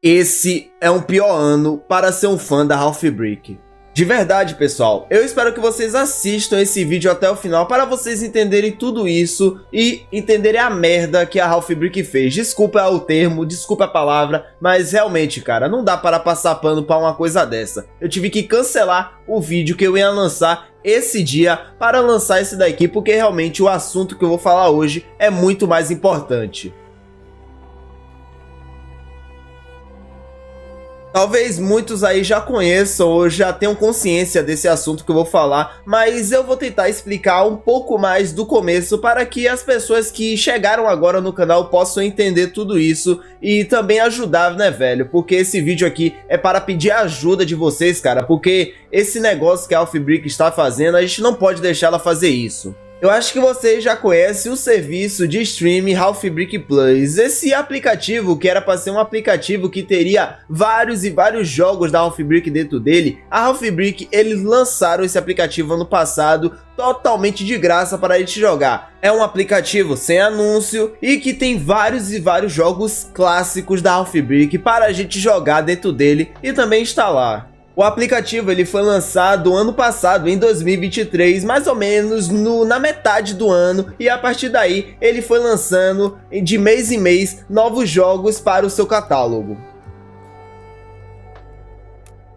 Esse é um pior ano para ser um fã da Half Brick. De verdade, pessoal, eu espero que vocês assistam esse vídeo até o final para vocês entenderem tudo isso e entenderem a merda que a Half Brick fez. Desculpa o termo, desculpa a palavra, mas realmente, cara, não dá para passar pano para uma coisa dessa. Eu tive que cancelar o vídeo que eu ia lançar esse dia para lançar esse daqui, porque realmente o assunto que eu vou falar hoje é muito mais importante. Talvez muitos aí já conheçam ou já tenham consciência desse assunto que eu vou falar, mas eu vou tentar explicar um pouco mais do começo para que as pessoas que chegaram agora no canal possam entender tudo isso e também ajudar, né, velho? Porque esse vídeo aqui é para pedir a ajuda de vocês, cara, porque esse negócio que a Half Brick está fazendo, a gente não pode deixar ela fazer isso. Eu acho que vocês já conhecem o serviço de streaming Half Brick Plus. Esse aplicativo, que era para ser um aplicativo que teria vários jogos da Half Brick dentro dele, a Half Brick, eles lançaram esse aplicativo ano passado totalmente de graça para a gente jogar. É um aplicativo sem anúncio e que tem vários jogos clássicos da Half Brick para a gente jogar dentro dele e também instalar. O aplicativo ele foi lançado ano passado, em 2023, mais ou menos na metade do ano, e a partir daí ele foi lançando de mês em mês novos jogos para o seu catálogo.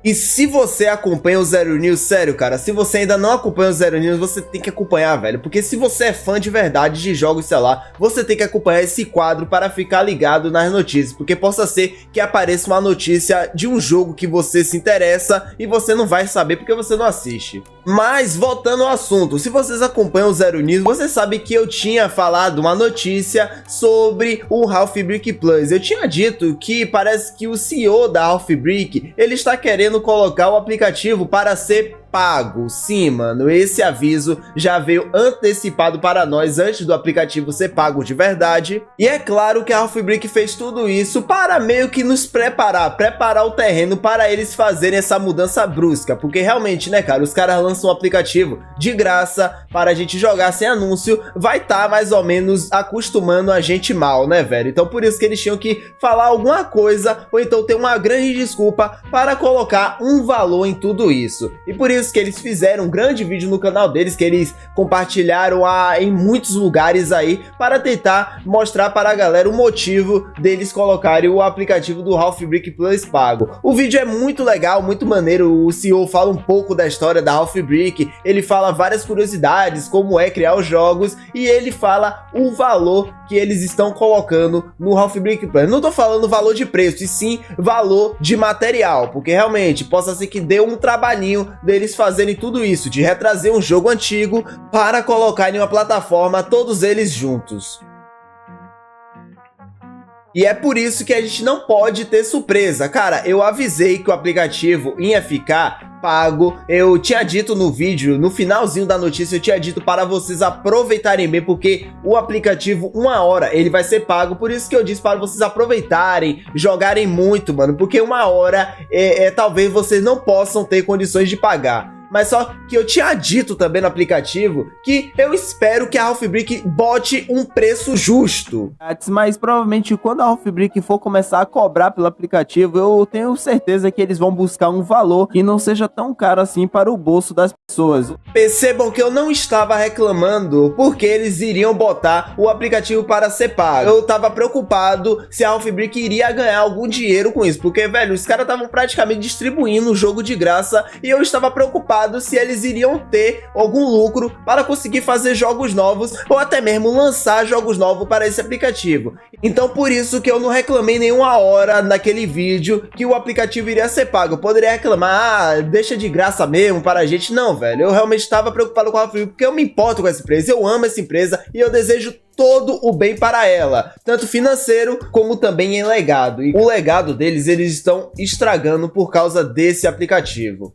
E se você acompanha o Zero News, sério, cara, se você ainda não acompanha o Zero News, você tem que acompanhar, velho. Porque se você é fã de verdade de jogos, sei lá, você tem que acompanhar esse quadro para ficar ligado nas notícias. Porque possa ser que apareça uma notícia de um jogo que você se interessa e você não vai saber porque você não assiste. Mas, voltando ao assunto, se vocês acompanham o Zero News, você sabe que eu tinha falado uma notícia sobre o Half Brick Plus. Eu tinha dito que parece que o CEO da Half Brick, ele está querendo colocar o aplicativo para ser pago. Sim, mano, esse aviso já veio antecipado para nós antes do aplicativo ser pago de verdade. E é claro que a Half Brick fez tudo isso para meio que nos preparar o terreno para eles fazerem essa mudança brusca, porque realmente, né, cara, os caras lançam um aplicativo de graça para a gente jogar sem anúncio, vai estar mais ou menos acostumando a gente mal, né, velho? Então por isso que eles tinham que falar alguma coisa ou então ter uma grande desculpa para colocar um valor em tudo isso. E por isso que eles fizeram um grande vídeo no canal deles, que eles compartilharam em muitos lugares aí, para tentar mostrar para a galera o motivo deles colocarem o aplicativo do Half Brick Plus pago. O vídeo é muito legal, muito maneiro. O CEO fala um pouco da história da Half Brick, ele fala várias curiosidades, como é criar os jogos, e ele fala o valor que eles estão colocando no Half Brick Plus. Não tô falando valor de preço, e sim valor de material, porque realmente possa ser que dê um trabalhinho deles fazerem tudo isso, de retrazer um jogo antigo para colocar em uma plataforma todos eles juntos. E é por isso que a gente não pode ter surpresa. Cara, eu avisei que o aplicativo ia ficar pago. Eu tinha dito no vídeo, no finalzinho da notícia, eu tinha dito para vocês aproveitarem bem, porque o aplicativo, uma hora, ele vai ser pago. Por isso que eu disse para vocês aproveitarem, jogarem muito, mano, porque uma hora talvez vocês não possam ter condições de pagar. Mas só que eu tinha dito também no aplicativo que eu espero que a Half Brick bote um preço justo. Mas provavelmente quando a Half Brick for começar a cobrar pelo aplicativo, eu tenho certeza que eles vão buscar um valor que não seja tão caro assim para o bolso das pessoas. Percebam que eu não estava reclamando porque eles iriam botar o aplicativo para ser pago. Eu tava preocupado se a Half Brick iria ganhar algum dinheiro com isso, porque, velho, os caras estavam praticamente distribuindo o jogo de graça e eu estava preocupado se eles iriam ter algum lucro para conseguir fazer jogos novos ou até mesmo lançar jogos novos para esse aplicativo. Então por isso que eu não reclamei nenhuma hora naquele vídeo que o aplicativo iria ser pago. Eu poderia reclamar, deixa de graça mesmo para a gente. Não, velho, eu realmente estava preocupado com a Half Brick porque eu me importo com essa empresa, eu amo essa empresa e eu desejo todo o bem para ela, tanto financeiro como também em legado. E o legado deles, eles estão estragando por causa desse aplicativo.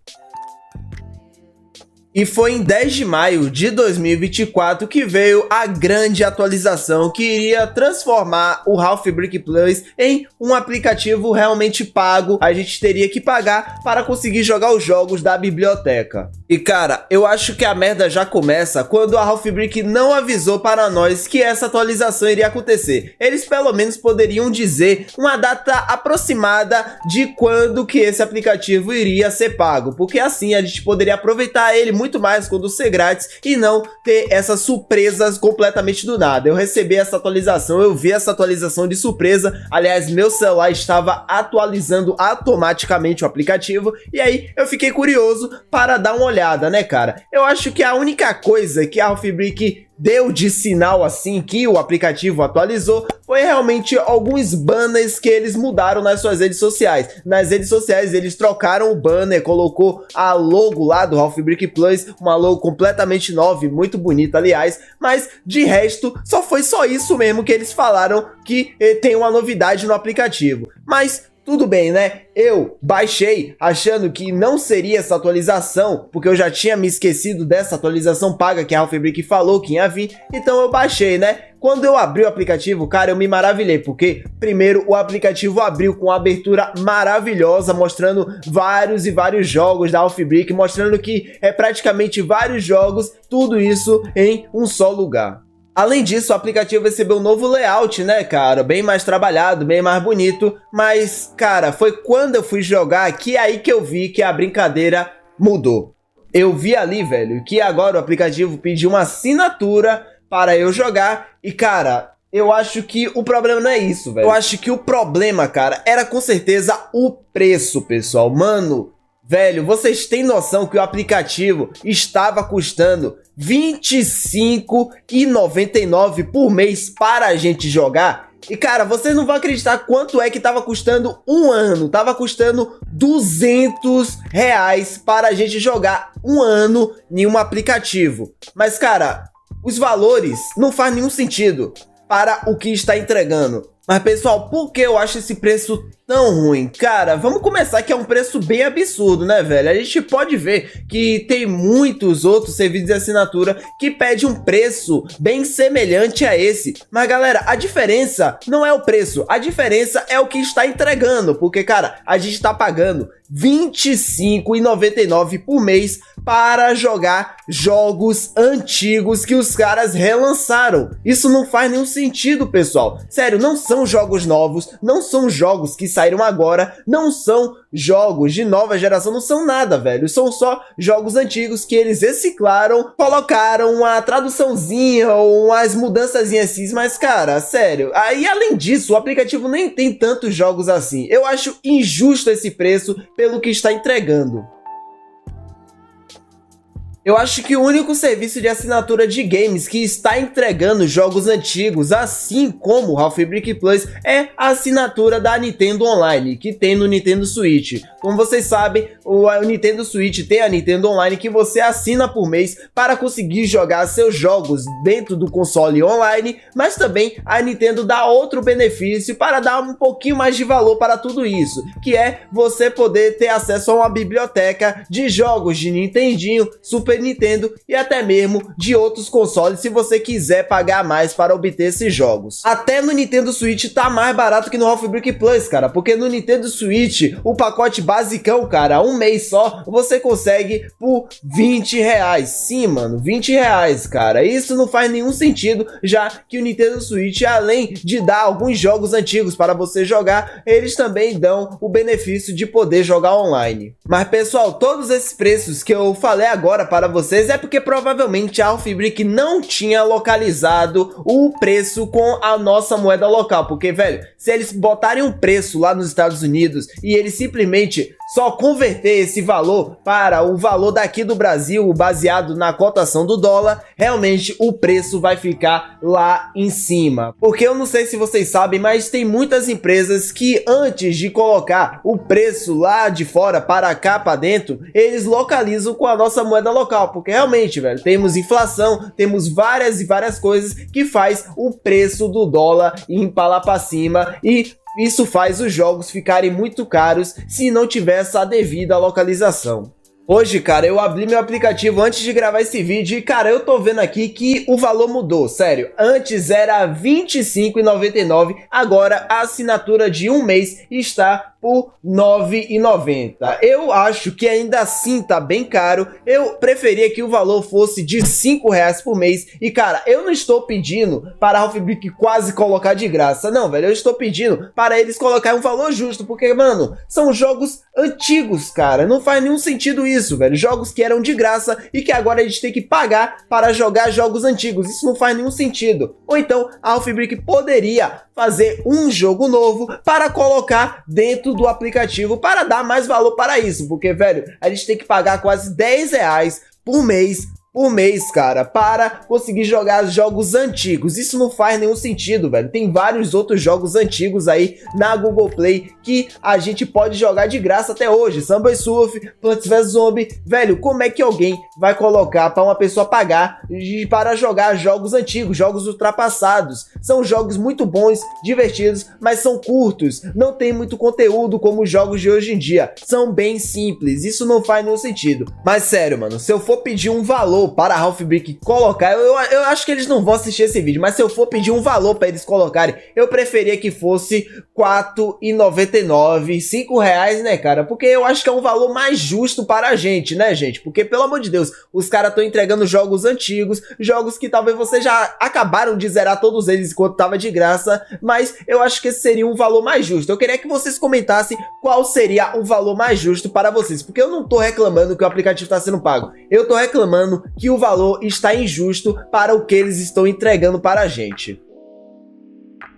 E foi em 10 de maio de 2024 que veio a grande atualização que iria transformar o Half Brick Plus em um aplicativo realmente pago. A gente teria que pagar para conseguir jogar os jogos da biblioteca. E cara, eu acho que a merda já começa quando a Half Brick não avisou para nós que essa atualização iria acontecer. Eles pelo menos poderiam dizer uma data aproximada de quando que esse aplicativo iria ser pago, porque assim a gente poderia aproveitar ele muito mais quando ser grátis e não ter essas surpresas completamente do nada. Eu recebi essa atualização, eu vi essa atualização de surpresa. Aliás, meu celular estava atualizando automaticamente o aplicativo e aí eu fiquei curioso para dar uma olhada, né, cara? Eu acho que a única coisa que a Half Brick deu de sinal assim que o aplicativo atualizou foi realmente alguns banners que eles mudaram nas suas redes sociais. Nas redes sociais eles trocaram o banner, colocou a logo lá do Half Brick Plus, uma logo completamente nova e muito bonita, aliás, mas de resto só foi só isso mesmo que eles falaram que tem uma novidade no aplicativo. Mas tudo bem, né? Eu baixei achando que não seria essa atualização, porque eu já tinha me esquecido dessa atualização paga que a Half Brick falou que ia vir, então eu baixei, né? Quando eu abri o aplicativo, cara, eu me maravilhei, porque primeiro o aplicativo abriu com uma abertura maravilhosa, mostrando vários e vários jogos da Half Brick, mostrando que é praticamente vários jogos, tudo isso em um só lugar. Além disso, o aplicativo recebeu um novo layout, né, cara? Bem mais trabalhado, bem mais bonito. Mas, cara, foi quando eu fui jogar que aí que eu vi que a brincadeira mudou. Eu vi ali, velho, que agora o aplicativo pediu uma assinatura para eu jogar. E, cara, eu acho que o problema não é isso, velho. Eu acho que o problema, cara, era com certeza o preço, pessoal. Mano, velho, vocês têm noção que o aplicativo estava custando R$25,99 por mês para a gente jogar? E cara, vocês não vão acreditar quanto é que tava custando um ano. Tava custando R$200 para a gente jogar um ano em um aplicativo. Mas cara, os valores não fazem nenhum sentido para o que está entregando. Mas pessoal, por que eu acho esse preço tão ruim? Cara, vamos começar que é um preço bem absurdo, né, velho? A gente pode ver que tem muitos outros serviços de assinatura que pedem um preço bem semelhante a esse. Mas galera, a diferença não é o preço, a diferença é o que está entregando. Porque, cara, a gente está pagando R$25,99 por mês para jogar jogos antigos que os caras relançaram. Isso não faz nenhum sentido, pessoal. Sério, não são jogos novos, não são jogos que saíram agora, não são jogos de nova geração, não são nada, velho. São só jogos antigos que eles reciclaram, colocaram uma traduçãozinha ou umas mudançazinhas assim, mas cara, sério. Aí além disso, o aplicativo nem tem tantos jogos assim. Eu acho injusto esse preço pelo que está entregando. Eu acho que o único serviço de assinatura de games que está entregando jogos antigos, assim como o Half Brick Plus, é a assinatura da Nintendo Online, que tem no Nintendo Switch. Como vocês sabem, o Nintendo Switch tem a Nintendo Online que você assina por mês para conseguir jogar seus jogos dentro do console online, mas também a Nintendo dá outro benefício para dar um pouquinho mais de valor para tudo isso, que é você poder ter acesso a uma biblioteca de jogos de Nintendinho, Super Nintendo e até mesmo de outros consoles se você quiser pagar mais para obter esses jogos. Até no Nintendo Switch tá mais barato que no Half Brick Plus, cara, porque no Nintendo Switch o pacote basicão, cara, um mês só você consegue por R$20. Sim, mano, R$20, cara. Isso não faz nenhum sentido, já que o Nintendo Switch, além de dar alguns jogos antigos para você jogar, eles também dão o benefício de poder jogar online. Mas pessoal, todos esses preços que eu falei agora para vocês é porque provavelmente a Half Brick não tinha localizado o preço com a nossa moeda local, porque velho, se eles botarem um preço lá nos Estados Unidos e eles simplesmente só converter esse valor para o valor daqui do Brasil, baseado na cotação do dólar, realmente o preço vai ficar lá em cima. Porque eu não sei se vocês sabem, mas tem muitas empresas que antes de colocar o preço lá de fora para cá para dentro, eles localizam com a nossa moeda local, porque realmente, velho, temos inflação, temos várias e várias coisas que faz o preço do dólar ir lá para cima e isso faz os jogos ficarem muito caros se não tiver essa devida localização. Hoje, cara, eu abri meu aplicativo antes de gravar esse vídeo e, cara, eu tô vendo aqui que o valor mudou, sério. Antes era R$ 25,99, agora a assinatura de um mês está por R$ 9,90. Eu acho que ainda assim tá bem caro. Eu preferia que o valor fosse de R$ 5,00 por mês. E, cara, eu não estou pedindo para a Half Brick quase colocar de graça. Não, velho, eu estou pedindo para eles colocarem um valor justo, porque, mano, são jogos antigos, cara. Não faz nenhum sentido isso, velho. Jogos que eram de graça e que agora a gente tem que pagar para jogar jogos antigos. Isso não faz nenhum sentido. Ou então, a Half Brick poderia fazer um jogo novo para colocar dentro do aplicativo para dar mais valor para isso, porque, velho, a gente tem que pagar quase R$ 10 por mês, cara, para conseguir jogar jogos antigos. Isso não faz nenhum sentido, velho. Tem vários outros jogos antigos aí na Google Play que a gente pode jogar de graça até hoje. Subway Surf, Plants vs Zombies. Velho, como é que alguém vai colocar para uma pessoa pagar para jogar jogos antigos, jogos ultrapassados? São jogos muito bons, divertidos, mas são curtos. Não tem muito conteúdo como os jogos de hoje em dia. São bem simples. Isso não faz nenhum sentido. Mas sério, mano, se eu for pedir um valor para a Half Brick colocar, eu acho que eles não vão assistir esse vídeo, mas se eu for pedir um valor para eles colocarem, eu preferia que fosse R$ 4,99, R$ 5,00, né, cara? Porque eu acho que é um valor mais justo para a gente, né, gente? Porque, pelo amor de Deus, os caras estão entregando jogos antigos, jogos que talvez vocês já acabaram de zerar todos eles enquanto tava de graça, mas eu acho que esse seria um valor mais justo. Eu queria que vocês comentassem qual seria o valor mais justo para vocês, porque eu não tô reclamando que o aplicativo está sendo pago, eu tô reclamando que o valor está injusto para o que eles estão entregando para a gente.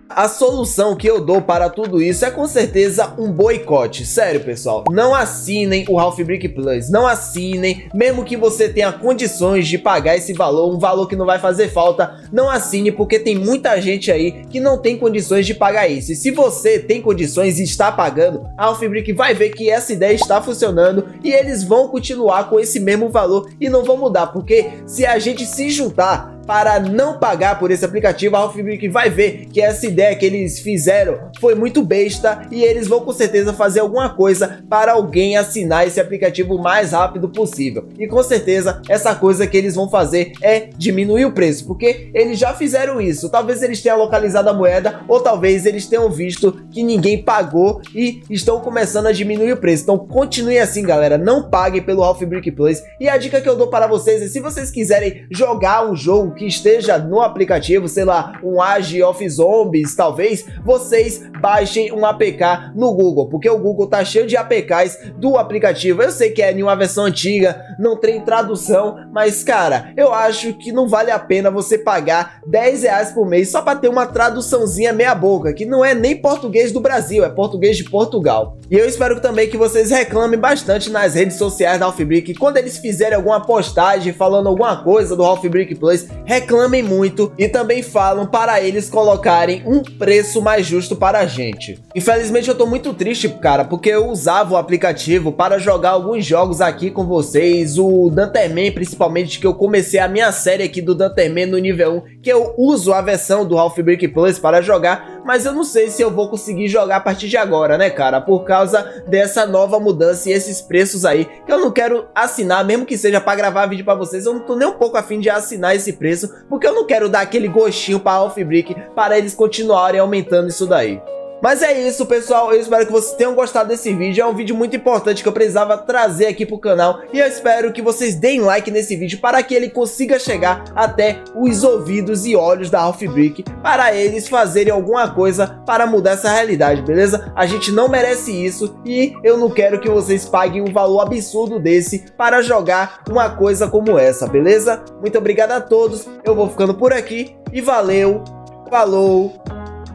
A solução que eu dou para tudo isso é com certeza um boicote. Sério, pessoal, não assinem o Half Brick Plus, não assinem, mesmo que você tenha condições de pagar esse valor, um valor que não vai fazer falta, não assine, porque tem muita gente aí que não tem condições de pagar isso. E se você tem condições e está pagando, a Half Brick vai ver que essa ideia está funcionando e eles vão continuar com esse mesmo valor e não vão mudar, porque se a gente se juntar para não pagar por esse aplicativo, a Half Brick vai ver que essa ideia que eles fizeram foi muito besta e eles vão com certeza fazer alguma coisa para alguém assinar esse aplicativo o mais rápido possível. E com certeza essa coisa que eles vão fazer é diminuir o preço, porque eles já fizeram isso. Talvez eles tenham localizado a moeda ou talvez eles tenham visto que ninguém pagou e estão começando a diminuir o preço. Então continue assim, galera, não paguem pelo Half Brick Plus. E a dica que eu dou para vocês é, se vocês quiserem jogar um jogo que esteja no aplicativo, sei lá, um Age of Zombies, talvez, vocês baixem um APK no Google, porque o Google tá cheio de APKs do aplicativo. Eu sei que é em uma versão antiga, não tem tradução, mas, cara, eu acho que não vale a pena você pagar R$ 10 por mês só para ter uma traduçãozinha meia boca, que não é nem português do Brasil, é português de Portugal. E eu espero também que vocês reclamem bastante nas redes sociais da Half Brick, quando eles fizerem alguma postagem falando alguma coisa do Half Brick Plus, reclamem muito e também falam para eles colocarem um preço mais justo para a gente. Infelizmente eu tô muito triste, cara, porque eu usava o aplicativo para jogar alguns jogos aqui com vocês, o Danterman principalmente, que eu comecei a minha série aqui do Danterman no nível 1, que eu uso a versão do Half Brick Plus para jogar, mas eu não sei se eu vou conseguir jogar a partir de agora, né, cara, por causa dessa nova mudança e esses preços aí, que eu não quero assinar, mesmo que seja para gravar vídeo para vocês, eu não tô nem um pouco afim de assinar esse preço, porque eu não quero dar aquele gostinho para a Half Brick para eles continuarem aumentando isso daí. Mas é isso, pessoal, eu espero que vocês tenham gostado desse vídeo. É um vídeo muito importante que eu precisava trazer aqui pro canal, e eu espero que vocês deem like nesse vídeo para que ele consiga chegar até os ouvidos e olhos da Half Brick, para eles fazerem alguma coisa para mudar essa realidade, beleza? A gente não merece isso e eu não quero que vocês paguem um valor absurdo desse para jogar uma coisa como essa, beleza? Muito obrigado a todos, eu vou ficando por aqui e valeu, falou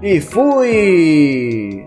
e fui!